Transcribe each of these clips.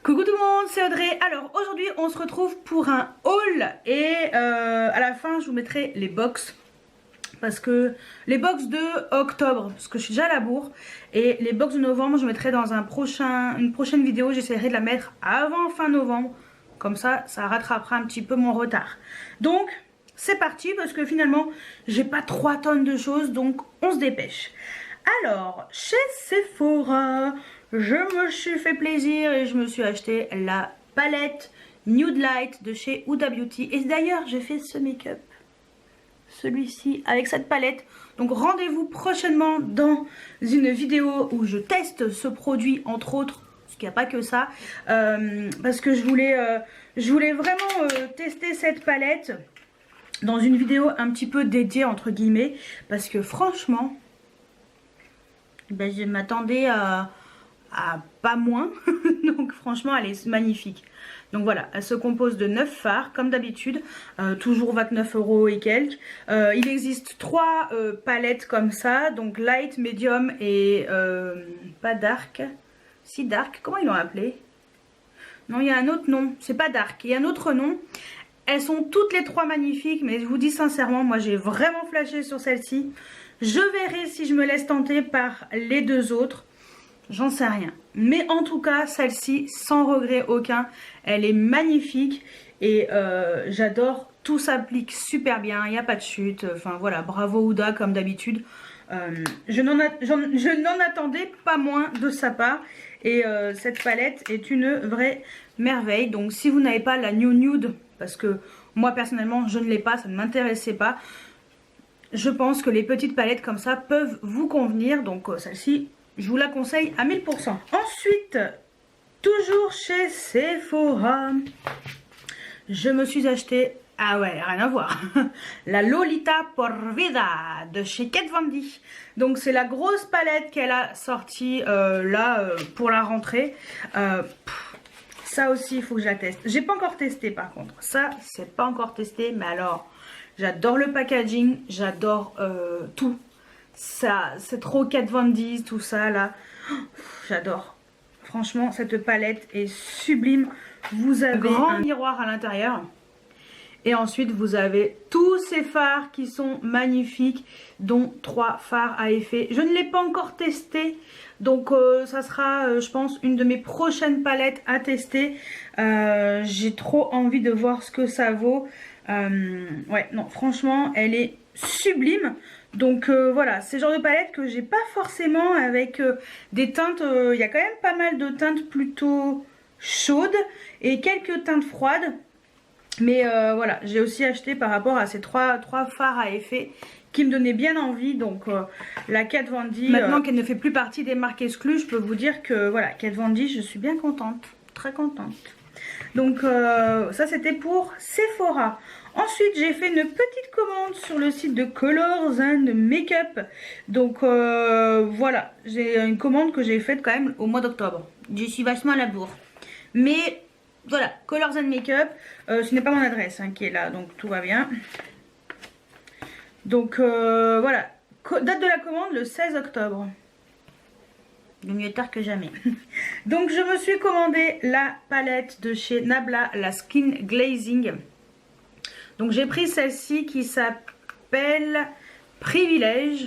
Coucou tout le monde, c'est Audrey. Alors aujourd'hui on se retrouve pour un haul et à la fin je vous mettrai les box. Parce que les box de octobre, parce que je suis déjà à la bourre, et les box de novembre je mettrai dans une prochaine vidéo. J'essaierai de la mettre avant fin novembre, comme ça rattrapera un petit peu mon retard. Donc c'est parti, parce que finalement j'ai pas 3 tonnes de choses, donc on se dépêche. Alors chez Sephora, je me suis fait plaisir et je me suis acheté la palette Nude Light de chez Huda Beauty. Et d'ailleurs j'ai fait ce make-up, celui-ci, avec cette palette. Donc rendez-vous prochainement dans une vidéo où je teste ce produit, entre autres, parce qu'il n'y a pas que ça, parce que je voulais vraiment tester cette palette dans une vidéo un petit peu dédiée entre guillemets, parce que franchement ben, je m'attendais à pas moins. Donc franchement elle est magnifique. Donc voilà, elle se compose de 9 fards comme d'habitude, toujours 29 € et quelques. Il existe 3 palettes comme ça, donc light, medium et pas dark. Si dark, comment ils l'ont appelé? Non, il y a un autre nom, c'est pas dark, il y a un autre nom. Elles sont toutes les 3 magnifiques, mais je vous dis sincèrement, moi j'ai vraiment flashé sur celle-ci. Je verrai si je me laisse tenter par les 2 autres. J'en sais rien. Mais en tout cas, celle-ci, sans regret aucun, elle est magnifique. Et j'adore, tout s'applique super bien, il n'y a pas de chute. Enfin voilà, bravo Huda comme d'habitude. Je n'en attendais pas moins de sa part. Et cette palette est une vraie merveille. Donc si vous n'avez pas la Nude, parce que moi personnellement je ne l'ai pas, ça ne m'intéressait pas. Je pense que les petites palettes comme ça peuvent vous convenir. Donc celle-ci, je vous la conseille à 1000%. Ensuite, toujours chez Sephora, je me suis acheté, ah ouais, rien à voir, la Lolita por Vida de chez Kat Von D. Donc c'est la grosse palette qu'elle a sortie pour la rentrée. Ça aussi, il faut que je la teste. J'ai pas encore testé par contre. Ça, c'est pas encore testé, mais alors, j'adore le packaging, j'adore tout. Ça, c'est trop Kat Von D, tout ça là. J'adore. Franchement, cette palette est sublime. Vous avez un miroir à l'intérieur. Et ensuite, vous avez tous ces fards qui sont magnifiques, dont 3 fards à effet. Je ne l'ai pas encore testé. Donc, ça sera, je pense, une de mes prochaines palettes à tester. J'ai trop envie de voir ce que ça vaut. Ouais, non, franchement, elle est sublime. Donc voilà, c'est le genre de palette que j'ai pas forcément avec des teintes. Il y a quand même pas mal de teintes plutôt chaudes et quelques teintes froides. Mais voilà, j'ai aussi acheté par rapport à ces 3 fards à effet qui me donnaient bien envie. Donc la Kat Von D, maintenant qu'elle ne fait plus partie des marques exclues, je peux vous dire que voilà, Kat Von D, je suis bien contente, très contente. Donc ça c'était pour Sephora. Ensuite j'ai fait une petite commande sur le site de Colors and Makeup. Donc voilà, j'ai une commande que j'ai faite quand même au mois d'octobre. Je suis vachement à la bourre. Mais voilà, Colors and Makeup, ce n'est pas mon adresse hein, qui est là, donc tout va bien. Donc voilà, date de la commande le 16 octobre. Le mieux tard que jamais. Donc je me suis commandé la palette de chez Nabla, la Skin Glazing. Donc j'ai pris celle-ci qui s'appelle Privilège.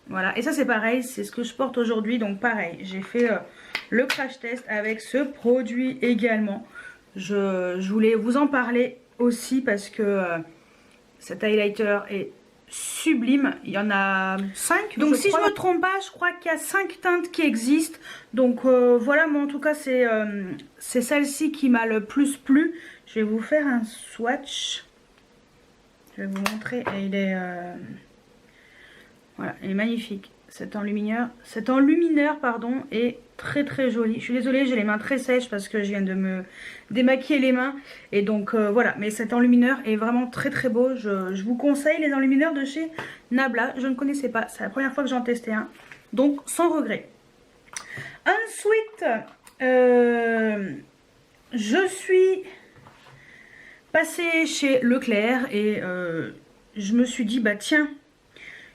Voilà, et ça c'est pareil, c'est ce que je porte aujourd'hui. Donc pareil, j'ai fait le crash test avec ce produit également. Je voulais vous en parler aussi parce que cet highlighter est sublime. Il y en a 5. Donc si je me trompe pas, je crois qu'il y a 5 teintes qui existent. Donc voilà, moi en tout cas c'est celle-ci qui m'a le plus plu. Je vais vous faire un swatch. Je vais vous montrer. Et il est voilà, il est magnifique. Cet enlumineur pardon, est très très joli. Je suis désolée, j'ai les mains très sèches parce que je viens de me démaquiller les mains. Et donc voilà, mais cet enlumineur est vraiment très très beau. Je vous conseille les enlumineurs de chez Nabla. Je ne connaissais pas, c'est la première fois que j'en testais un. Donc sans regret. Ensuite, je suis passée chez Leclerc et je me suis dit, bah tiens,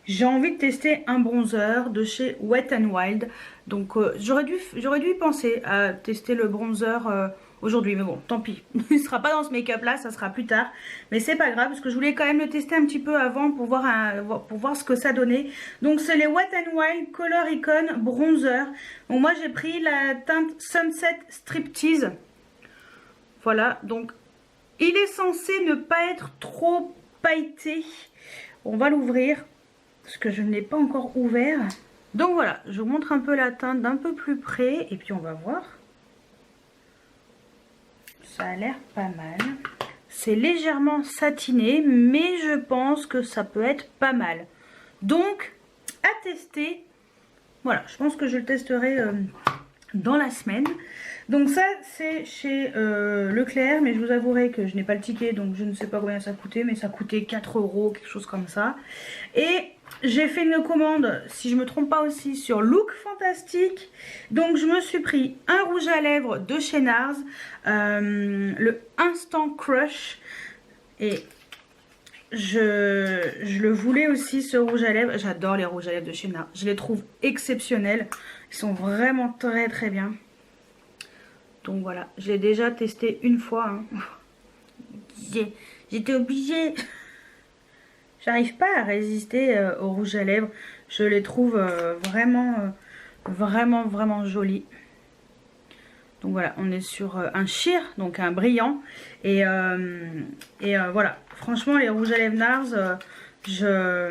j'ai envie de tester un bronzer de chez Wet n Wild. Donc j'aurais dû y penser à tester le bronzer aujourd'hui, mais bon, tant pis. Il ne sera pas dans ce make-up là, ça sera plus tard. Mais c'est pas grave, parce que je voulais quand même le tester un petit peu avant pour voir ce que ça donnait. Donc c'est les Wet n Wild Color Icon Bronzer. Donc moi j'ai pris la teinte Sunset Striptease. Voilà, donc il est censé ne pas être trop pailleté. On va l'ouvrir, parce que je ne l'ai pas encore ouvert. Donc voilà, je vous montre un peu la teinte d'un peu plus près, et puis on va voir. Ça a l'air pas mal. C'est légèrement satiné, mais je pense que ça peut être pas mal. Donc, à tester. Voilà, je pense que je le testerai dans la semaine. Donc ça, c'est chez Leclerc, mais je vous avouerai que je n'ai pas le ticket, donc je ne sais pas combien ça coûtait, mais ça coûtait 4 €, quelque chose comme ça. Et j'ai fait une commande, si je me trompe pas aussi, sur Look Fantastic. Donc je me suis pris un rouge à lèvres de chez NARS, le Instant Crush. Et je le voulais aussi, ce rouge à lèvres. J'adore les rouges à lèvres de chez NARS. Je les trouve exceptionnels. Ils sont vraiment très très bien. Donc voilà, j'ai déjà testé une fois. Hein. J'étais obligée. J'arrive pas à résister au rouge à lèvres. Je les trouve vraiment jolis. Donc voilà, on est sur un sheer, donc un brillant. Et voilà, franchement les rouges à lèvres NARS, je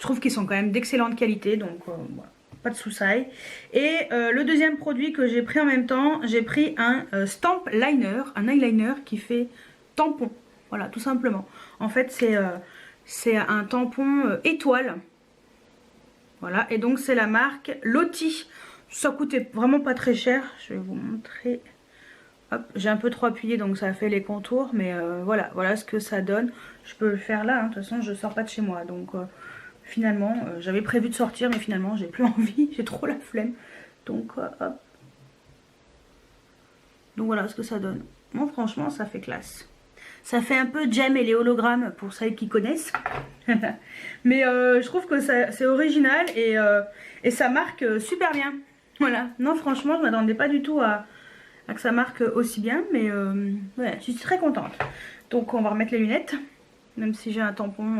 trouve qu'ils sont quand même d'excellente qualité. Donc voilà, pas de soucis. Et le deuxième produit que j'ai pris en même temps, j'ai pris un Stamp Liner, un eyeliner qui fait tampon. Voilà, tout simplement. En fait, c'est un tampon étoile. Voilà, et donc c'est la marque Lottie. Ça coûtait vraiment pas très cher. Je vais vous montrer. Hop, j'ai un peu trop appuyé, donc ça a fait les contours. Mais voilà ce que ça donne. Je peux le faire là, hein. De toute façon, je sors pas de chez moi. Donc finalement, j'avais prévu de sortir, mais finalement, j'ai plus envie. J'ai trop la flemme. Donc hop. Donc voilà ce que ça donne. Bon, franchement, ça fait classe. Ça fait un peu Jem et les hologrammes pour celles qui connaissent. Mais je trouve que c'est original et ça marque super bien. Voilà. Non, franchement, je ne m'attendais pas du tout à que ça marque aussi bien. Mais ouais, je suis très contente. Donc on va remettre les lunettes. Même si j'ai un tampon.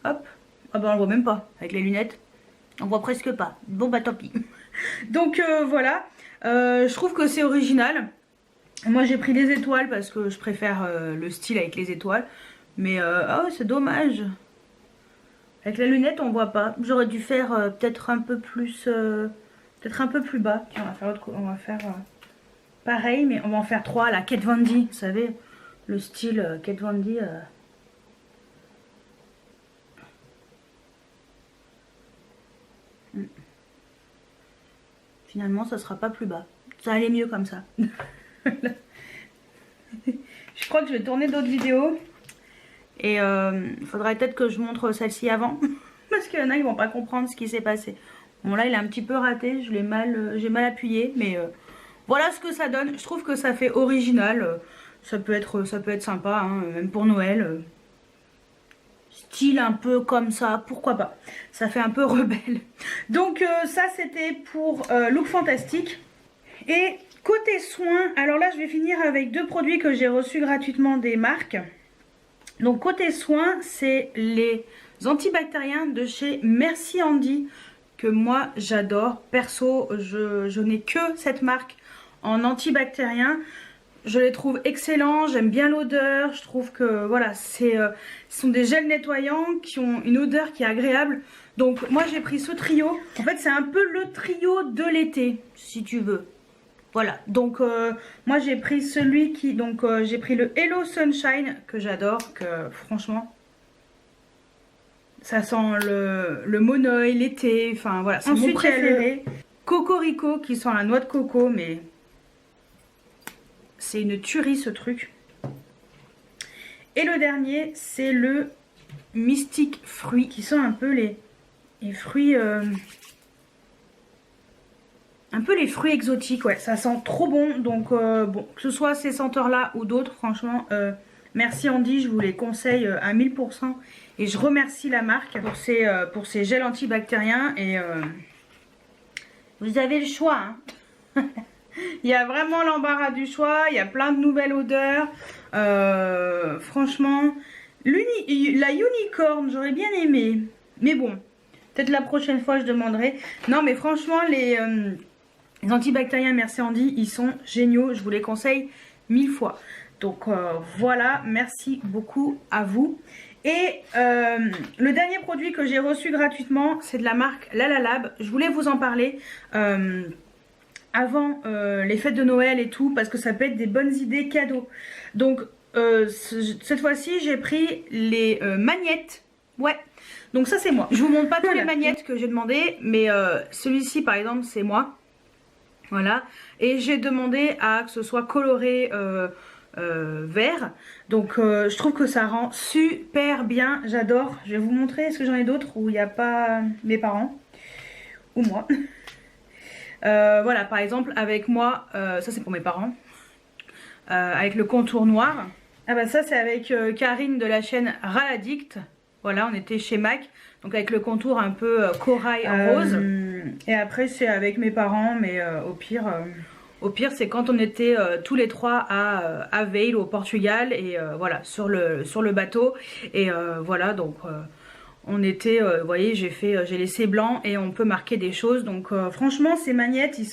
Hop. Ah bah on le voit même pas avec les lunettes. On voit presque pas. Bon bah tant pis. Donc voilà. Je trouve que c'est original. Moi j'ai pris les étoiles parce que je préfère le style avec les étoiles. Mais oh c'est dommage. Avec la lunette on voit pas. J'aurais dû faire peut-être un peu plus peut-être un peu plus bas. Tiens, on va faire pareil, mais on va en faire 3 à la Kat Von D. Vous savez, le style Kat Von D. Finalement ça sera pas plus bas. Ça allait mieux comme ça. Je crois que je vais tourner d'autres vidéos. Et il faudrait peut-être que je montre celle-ci avant. Parce qu'il y en a, ils vont pas comprendre ce qui s'est passé. Bon là, il est un petit peu raté. J'ai mal appuyé. Mais voilà ce que ça donne. Je trouve que ça fait original. Ça peut être sympa, hein, même pour Noël. Style un peu comme ça, pourquoi pas. Ça fait un peu rebelle. Donc ça, c'était pour Look Fantastic. Et côté soins, alors là, je vais finir avec 2 produits que j'ai reçus gratuitement des marques. Donc côté soins, c'est les antibactériens de chez Merci Handy que moi j'adore. Perso, je n'ai que cette marque en antibactérien. Je les trouve excellents, j'aime bien l'odeur. Je trouve que voilà, ce sont des gels nettoyants qui ont une odeur qui est agréable. Donc moi j'ai pris ce trio. En fait c'est un peu le trio de l'été, si tu veux. Voilà, donc moi j'ai pris celui qui, donc j'ai pris le Hello Sunshine que j'adore, que franchement ça sent le monoeil, l'été, enfin voilà, c'est mon préféré. Cocorico qui sent la noix de coco, mais c'est une tuerie ce truc. Et le dernier c'est le Mystique Fruit qui sent un peu les fruits... un peu les fruits exotiques, ouais, ça sent trop bon. Donc bon, que ce soit ces senteurs là ou d'autres, franchement Merci Handy, je vous les conseille à 1000%. Et je remercie la marque pour ces gels antibactériens. Et vous avez le choix, hein. Il y a vraiment l'embarras du choix, il y a plein de nouvelles odeurs. Franchement, la unicorn, j'aurais bien aimé. Mais bon, peut-être la prochaine fois je demanderai. Non mais franchement, les antibactériens Merci Andy, ils sont géniaux. Je vous les conseille 1000 fois. Donc voilà, merci beaucoup à vous. Et le dernier produit que j'ai reçu gratuitement, c'est de la marque Lalalab. Je voulais vous en parler avant les fêtes de Noël et tout, parce que ça peut être des bonnes idées cadeaux. Donc cette fois-ci, j'ai pris les magnettes. Ouais, donc ça c'est moi. Je vous montre pas toutes les magnettes que j'ai demandé, mais celui-ci par exemple, c'est moi. Voilà, et j'ai demandé à que ce soit coloré vert. Donc je trouve que ça rend super bien, j'adore. Je vais vous montrer, est-ce que j'en ai d'autres où il n'y a pas mes parents ou moi. Voilà, par exemple avec moi, ça c'est pour mes parents, avec le contour noir. Ah bah ça c'est avec Karine de la chaîne Raladdict. Voilà, on était chez MAC, donc avec le contour un peu corail rose. Et après c'est avec mes parents, mais au pire c'est quand on était tous les trois à Veil au Portugal, et voilà, sur le bateau. Et voilà, donc on était, vous voyez, j'ai laissé blanc et on peut marquer des choses. Donc franchement ces magnettes ils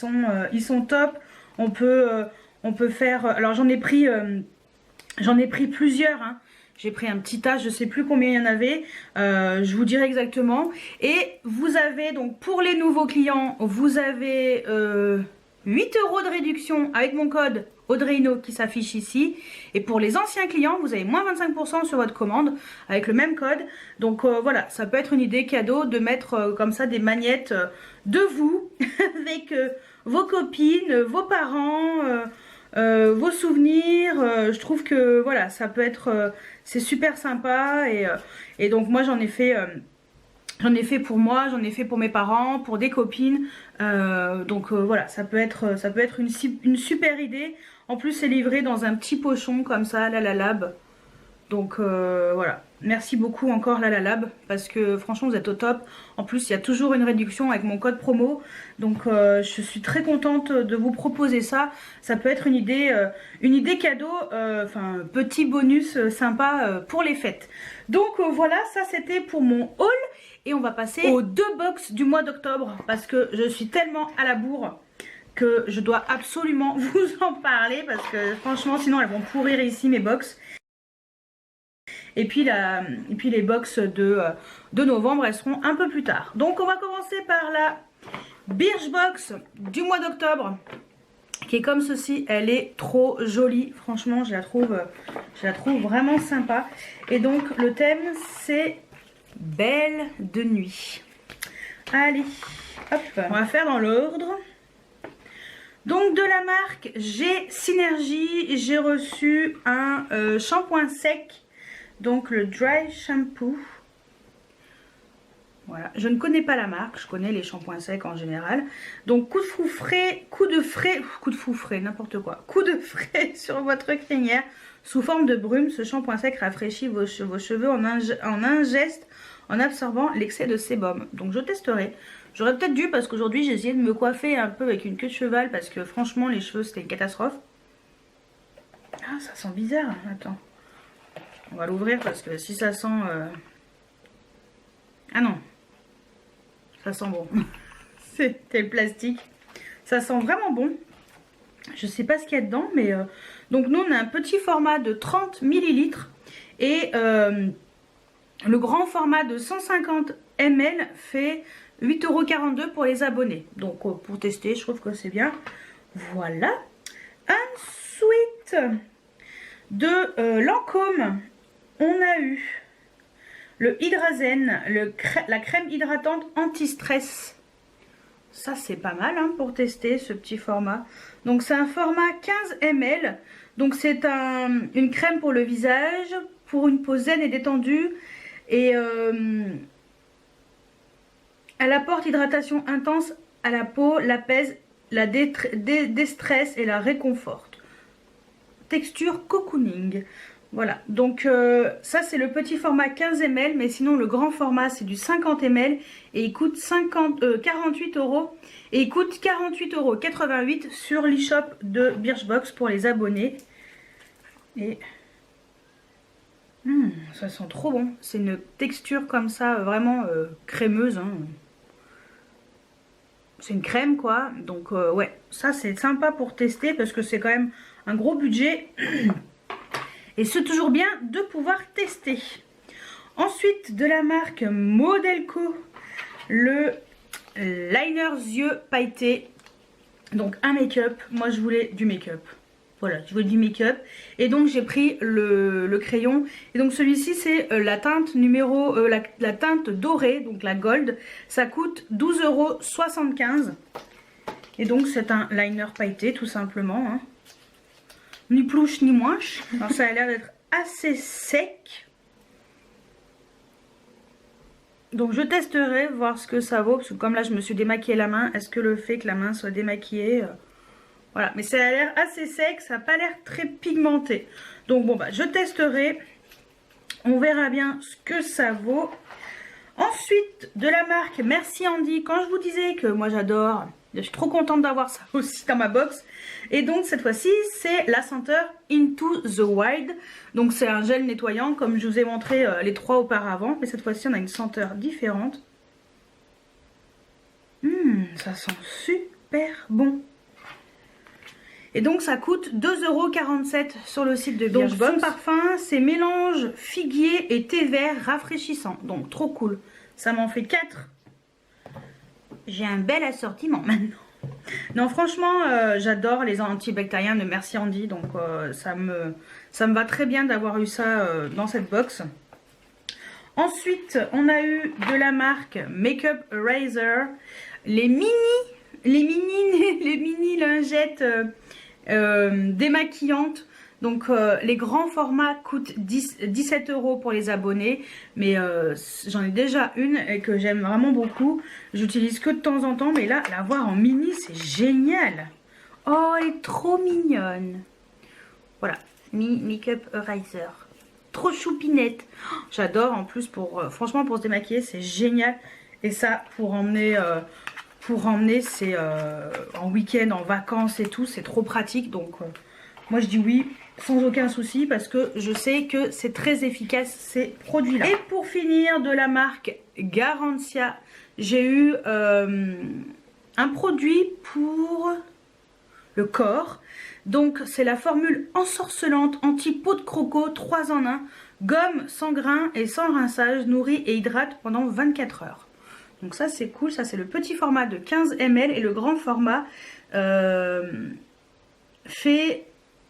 sont top. On peut faire, alors j'en ai pris plusieurs, hein. J'ai pris un petit tas, je sais plus combien il y en avait, je vous dirai exactement. Et vous avez donc pour les nouveaux clients, vous avez 8 € de réduction avec mon code Audreyno qui s'affiche ici. Et pour les anciens clients, vous avez moins 25% sur votre commande avec le même code. Donc voilà, ça peut être une idée cadeau de mettre comme ça des magnettes de vous avec vos copines, vos parents, vos souvenirs. Je trouve que voilà, ça peut être c'est super sympa. Et donc moi j'en ai fait pour moi, j'en ai fait pour mes parents, pour des copines. Donc voilà, ça peut être une super idée. En plus c'est livré dans un petit pochon comme ça, Lalalab. Donc voilà, merci beaucoup encore Lalalab, parce que franchement vous êtes au top. En plus il y a toujours une réduction avec mon code promo. Donc je suis très contente de vous proposer ça. Ça peut être une idée cadeau, enfin petit bonus sympa pour les fêtes. Donc voilà, ça c'était pour mon haul. Et on va passer aux 2 box du mois d'octobre, parce que je suis tellement à la bourre que je dois absolument vous en parler, parce que franchement sinon elles vont pourrir ici mes box. Et puis les box de novembre, elles seront un peu plus tard. Donc on va commencer par la Birchbox du mois d'octobre, qui est comme ceci. Elle est trop jolie, franchement je la trouve vraiment sympa. Et donc le thème c'est Belle de nuit. Allez, hop, on va faire dans l'ordre. Donc de la marque G Synergie, j'ai reçu un shampoing sec, donc le Dry Shampoo. Voilà, je ne connais pas la marque, je connais les shampoings secs en général. Donc coup de frais, n'importe quoi. Coup de frais sur votre crinière sous forme de brume. Ce shampoing sec rafraîchit vos cheveux en un geste, en absorbant l'excès de sébum. Donc je testerai. J'aurais peut-être dû, parce qu'aujourd'hui j'ai essayé de me coiffer un peu avec une queue de cheval, parce que franchement les cheveux c'était une catastrophe. Ah, ça sent bizarre. Attends, on va l'ouvrir, parce que si ça sent ah non, ça sent bon. C'était le plastique. Ça sent vraiment bon. Je sais pas ce qu'il y a dedans, mais donc nous on a un petit format de 30 ml et le grand format de 150 ml fait 8,42 € pour les abonnés. Donc pour tester, je trouve que c'est bien. Voilà. Ensuite, de Lancôme, on a eu le Hydrazen, la crème hydratante anti-stress. Ça c'est pas mal hein, pour tester ce petit format. Donc c'est un format 15 ml. Donc c'est une crème pour le visage, pour une peau zen et détendue. Et elle apporte hydratation intense à la peau, l'apaise, la déstresse et la réconforte. Texture cocooning. Voilà, donc ça c'est le petit format 15 ml, mais sinon le grand format c'est du 50 ml et il coûte 48 euros. Et il coûte 48,88 € sur l'e-shop de Birchbox pour les abonnés. Et ça sent trop bon, c'est une texture comme ça vraiment crémeuse. Hein. C'est une crème quoi, donc ouais, ça c'est sympa pour tester parce que c'est quand même un gros budget. Et c'est toujours bien de pouvoir tester. Ensuite, de la marque Modelco, le liner yeux pailleté. Donc un make-up. Moi, je voulais du make-up. Voilà, je voulais du make-up. Et donc, j'ai pris le crayon. Et donc, celui-ci, c'est la teinte la teinte dorée, donc la gold. Ça coûte 12,75 €. Et donc, c'est un liner pailleté, tout simplement. Hein. Ni plus ni moins. Alors ça a l'air d'être assez sec. Donc je testerai, voir ce que ça vaut. Parce que comme là je me suis démaquillé la main, est-ce que le fait que la main soit démaquillée... Voilà, mais ça a l'air assez sec, ça n'a pas l'air très pigmenté. Donc bon bah je testerai. On verra bien ce que ça vaut. Ensuite, de la marque Merci Andy. Quand je vous disais que moi j'adore... Je suis trop contente d'avoir ça aussi dans ma box. Et donc cette fois-ci, c'est la senteur Into the Wild. Donc c'est un gel nettoyant comme je vous ai montré les 3 auparavant. Mais cette fois-ci, on a une senteur différente. Ça sent super bon. Et donc ça coûte 2,47 € sur le site de Birchbox. Donc son parfum, c'est mélange figuier et thé vert rafraîchissant. Donc trop cool. Ça m'en fait 4. J'ai un bel assortiment maintenant. Non franchement j'adore les antibactériens de Merci Andy. Donc ça me va très bien d'avoir eu ça dans cette box. Ensuite on a eu de la marque Makeup Eraser les mini lingettes démaquillantes. Donc les grands formats coûtent 17 € pour les abonnés. Mais j'en ai déjà une et que j'aime vraiment beaucoup. J'utilise que de temps en temps. Mais là, la voir en mini, c'est génial. Oh, elle est trop mignonne. Voilà, Makeup Eraser. Trop choupinette. Oh, j'adore en plus franchement pour se démaquiller, c'est génial. Et ça, pour emmener c'est en week-end, en vacances et tout. C'est trop pratique. Donc moi je dis oui. Sans aucun souci parce que je sais que c'est très efficace ces produits là. Et pour finir, de la marque Garantia, j'ai eu un produit pour le corps. Donc c'est la formule ensorcelante anti-peau de croco 3 en 1. Gomme sans grains et sans rinçage, nourrit et hydrate pendant 24 heures. Donc ça c'est cool, ça c'est le petit format de 15 ml et le grand format fait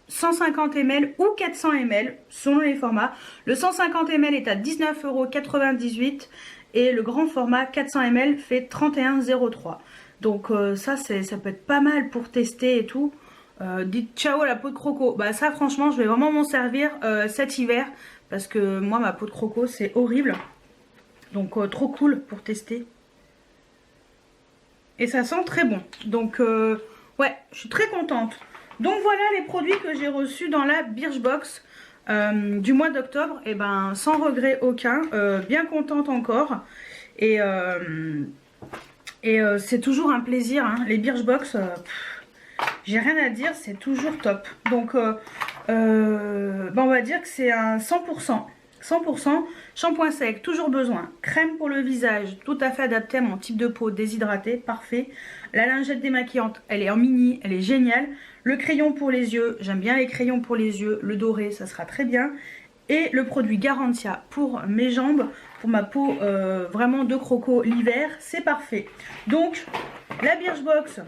150 ml ou 400 ml selon les formats. Le 150 ml est à 19,98 € et le grand format 400 ml fait 31,03 €. Donc ça peut être pas mal pour tester et tout. Dites ciao à la peau de croco. Bah ça franchement je vais vraiment m'en servir cet hiver parce que moi ma peau de croco c'est horrible. Donc trop cool pour tester. Et ça sent très bon. Donc ouais, je suis très contente. Donc voilà les produits que j'ai reçus dans la Birchbox du mois d'octobre. Et ben sans regret aucun, bien contente encore. Et c'est toujours un plaisir, hein. Les Birchbox, j'ai rien à dire, c'est toujours top. Donc ben on va dire que c'est un 100%. 100% shampoing sec, toujours besoin. Crème pour le visage, tout à fait adapté à mon type de peau, déshydratée, parfait. La lingette démaquillante, elle est en mini, elle est géniale. Le crayon pour les yeux, j'aime bien les crayons pour les yeux. Le doré, ça sera très bien. Et le produit Garantia pour mes jambes, pour ma peau vraiment de croco l'hiver, c'est parfait. Donc, la Birchbox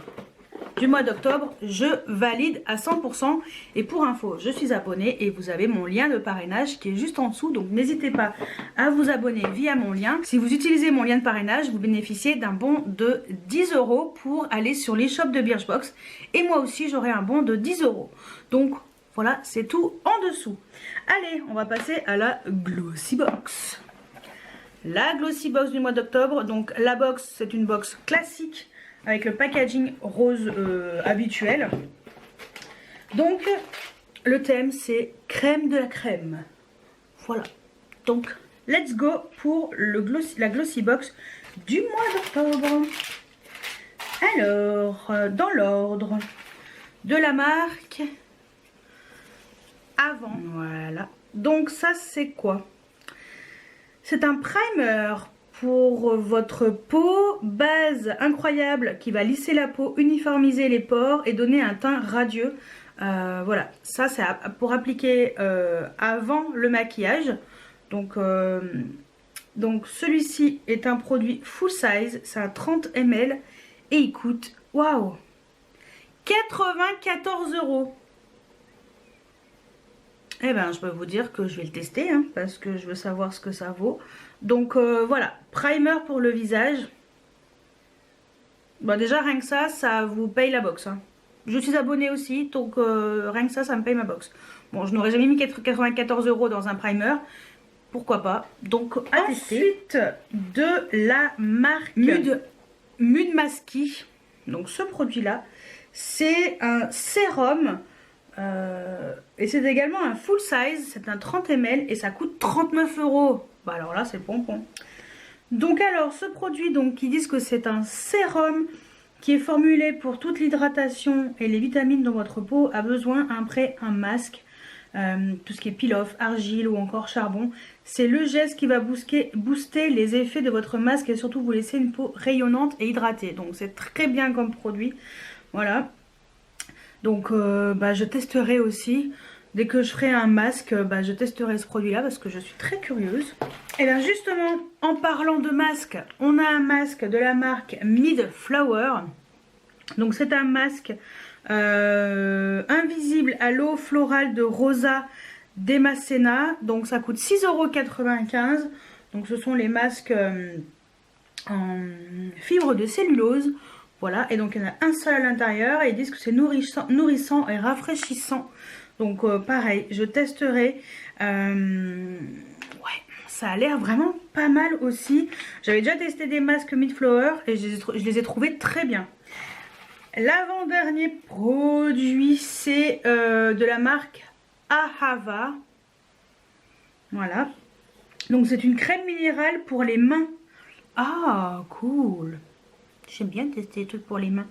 du mois d'octobre, je valide à 100%. Et pour info, je suis abonnée et vous avez mon lien de parrainage qui est juste en dessous. Donc n'hésitez pas à vous abonner via mon lien. Si vous utilisez mon lien de parrainage, vous bénéficiez d'un bon de 10 € pour aller sur l'e-shop de Birchbox. Et moi aussi, j'aurai un bon de 10 €. Donc voilà, c'est tout en dessous. Allez, on va passer à la Glossy Box. La Glossy Box du mois d'octobre. Donc la box, c'est une box classique avec le packaging rose habituel. Donc le thème c'est crème de la crème. Voilà. Donc, let's go pour la Glossy Box du mois d'octobre. Alors, dans l'ordre de la marque Avant. Voilà. Donc ça c'est quoi? C'est un primer pour votre peau, base incroyable qui va lisser la peau, uniformiser les pores et donner un teint radieux. Voilà, ça c'est pour appliquer avant le maquillage. Donc celui-ci est un produit full size, c'est un 30 ml et il coûte, waouh, 94 €. Eh ben, je peux vous dire que je vais le tester, hein, parce que je veux savoir ce que ça vaut. Donc voilà, primer pour le visage. Bon, déjà rien que ça vous paye la box. Hein. Je suis abonnée aussi, donc rien que ça me paye ma box. Bon, je n'aurais jamais mis 94 € dans un primer. Pourquoi pas. Donc ensuite, de la marque Mud Masky. Donc ce produit-là, c'est un sérum. Et c'est également un full size, c'est un 30 ml et ça coûte 39 €. Bah alors là c'est pompon. Donc alors ce produit, donc ils disent que c'est un sérum qui est formulé pour toute l'hydratation et les vitamines dont votre peau a besoin après un masque. Tout ce qui est peel-off, argile ou encore charbon. C'est le geste qui va booster les effets de votre masque et surtout vous laisser une peau rayonnante et hydratée. Donc c'est très bien comme produit. Voilà. Donc je testerai aussi. Dès que je ferai un masque, je testerai ce produit là parce que je suis très curieuse. Et bien justement, en parlant de masque, on a un masque de la marque Mid Flower. Donc c'est un masque invisible à l'eau florale de Rosa Damascena. Donc ça coûte 6,95 €. Donc ce sont les masques en fibre de cellulose. Voilà, et donc il y en a un seul à l'intérieur et ils disent que c'est nourrissant et rafraîchissant. Donc pareil, je testerai. Ouais, ça a l'air vraiment pas mal aussi. J'avais déjà testé des masques Mid Flower et je les ai trouvés très bien. L'avant-dernier produit, c'est de la marque Ahava. Voilà. Donc c'est une crème minérale pour les mains. Ah, cool. J'aime bien tester des trucs pour les mains.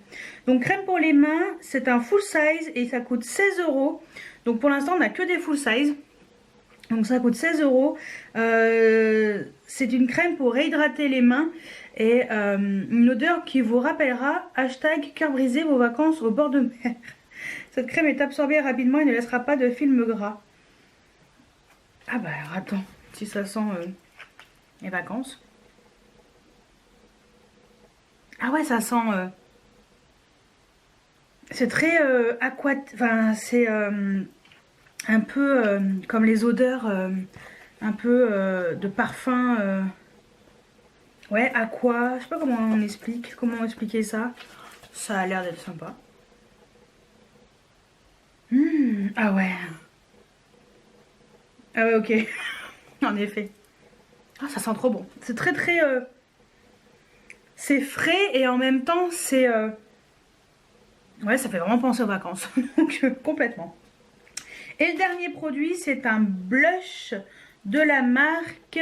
Donc crème pour les mains, c'est un full size et ça coûte 16 €. Donc pour l'instant on n'a que des full size. Donc ça coûte 16 €. C'est une crème pour réhydrater les mains. Et une odeur qui vous rappellera hashtag cœur brisé vos vacances au bord de mer. Cette crème est absorbée rapidement et ne laissera pas de film gras. Ah bah alors attends, si ça sent les vacances. Ah ouais, ça sent... c'est très enfin c'est un peu comme les odeurs un peu de parfum. Ouais, aqua, je sais pas comment expliquer ça. Ça a l'air d'être sympa. Ah ouais. Ah ouais, ok. En effet. Ah, ça sent trop bon. C'est très c'est frais et en même temps c'est... Ouais, ça fait vraiment penser aux vacances. Donc complètement. Et le dernier produit, c'est un blush de la marque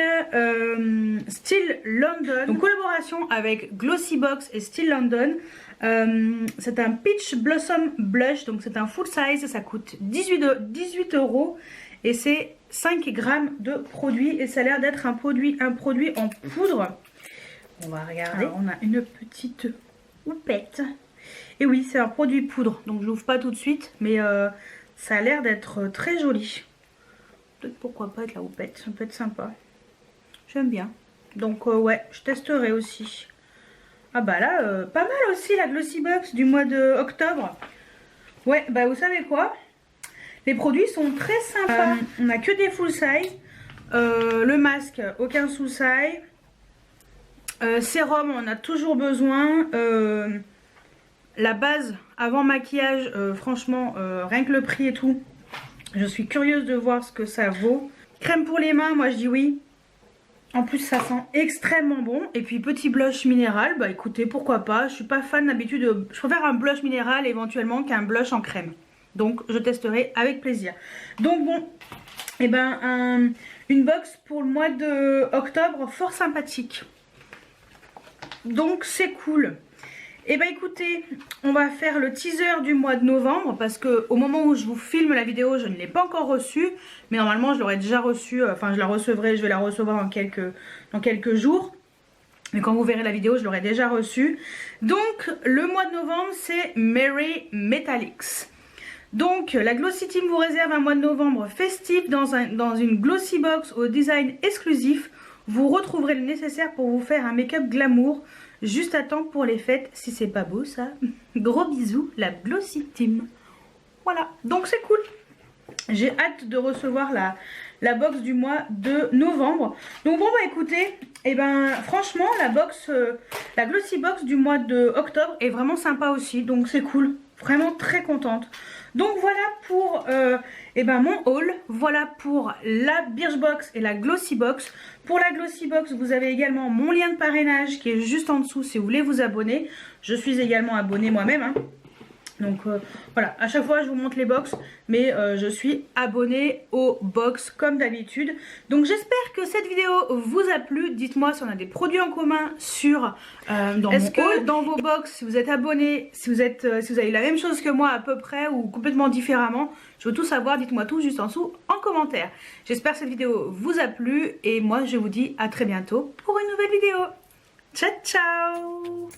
Still London. Donc collaboration avec Glossy Box et Still London. C'est un Peach Blossom Blush. Donc c'est un full size. Ça coûte 18 €. Et c'est 5 grammes de produit. Et ça a l'air d'être un produit en poudre. On va regarder. Alors, on a une petite houppette. Et oui, c'est un produit poudre. Donc je l'ouvre pas tout de suite. Mais ça a l'air d'être très joli. Peut-être pourquoi pas avec la houppette. Ça peut être sympa. J'aime bien. Donc ouais, je testerai aussi. Ah bah là, pas mal aussi la Glossy Box du mois de octobre. Ouais, bah vous savez quoi? Les produits sont très sympas. On a que des full size. Le masque, aucun sous size. Sérum, on a toujours besoin. La base avant maquillage, franchement, rien que le prix et tout, je suis curieuse de voir ce que ça vaut. Crème pour les mains, moi je dis oui. En plus ça sent extrêmement bon. Et puis petit blush minéral, bah écoutez, pourquoi pas. Je suis pas fan d'habitude, je préfère un blush minéral éventuellement qu'un blush en crème. Donc je testerai avec plaisir. Donc bon, et ben une box pour le mois de octobre fort sympathique. Donc c'est cool. Et bah écoutez, on va faire le teaser du mois de novembre parce que au moment où je vous filme la vidéo, je ne l'ai pas encore reçue, mais normalement je l'aurais déjà reçue, enfin je la recevrai, je vais la recevoir dans quelques jours. Mais quand vous verrez la vidéo, je l'aurai déjà reçue. Donc le mois de novembre, c'est Merry Metallics. Donc la Glossy Team vous réserve un mois de novembre festif dans une Glossy Box au design exclusif. Vous retrouverez le nécessaire pour vous faire un make-up glamour juste à temps pour les fêtes, si c'est pas beau ça. Gros bisous, la Glossy Team. Voilà, donc c'est cool. J'ai hâte de recevoir la box du mois de novembre. Donc bon bah écoutez, et ben franchement la Glossy Box du mois de octobre est vraiment sympa aussi. Donc c'est cool, vraiment très contente. Donc voilà pour mon haul, voilà pour la Birchbox et la Glossy Box. Pour la Glossy Box, vous avez également mon lien de parrainage qui est juste en dessous si vous voulez vous abonner. Je suis également abonnée moi-même, hein. Donc voilà, à chaque fois je vous montre les box, mais je suis abonnée aux box comme d'habitude. Donc j'espère que cette vidéo vous a plu. Dites-moi si on a des produits en commun sur est-ce que dans vos box, si vous êtes abonné, si vous avez la même chose que moi à peu près ou complètement différemment, je veux tout savoir. Dites-moi tout juste en dessous en commentaire. J'espère que cette vidéo vous a plu et moi je vous dis à très bientôt pour une nouvelle vidéo. Ciao ciao.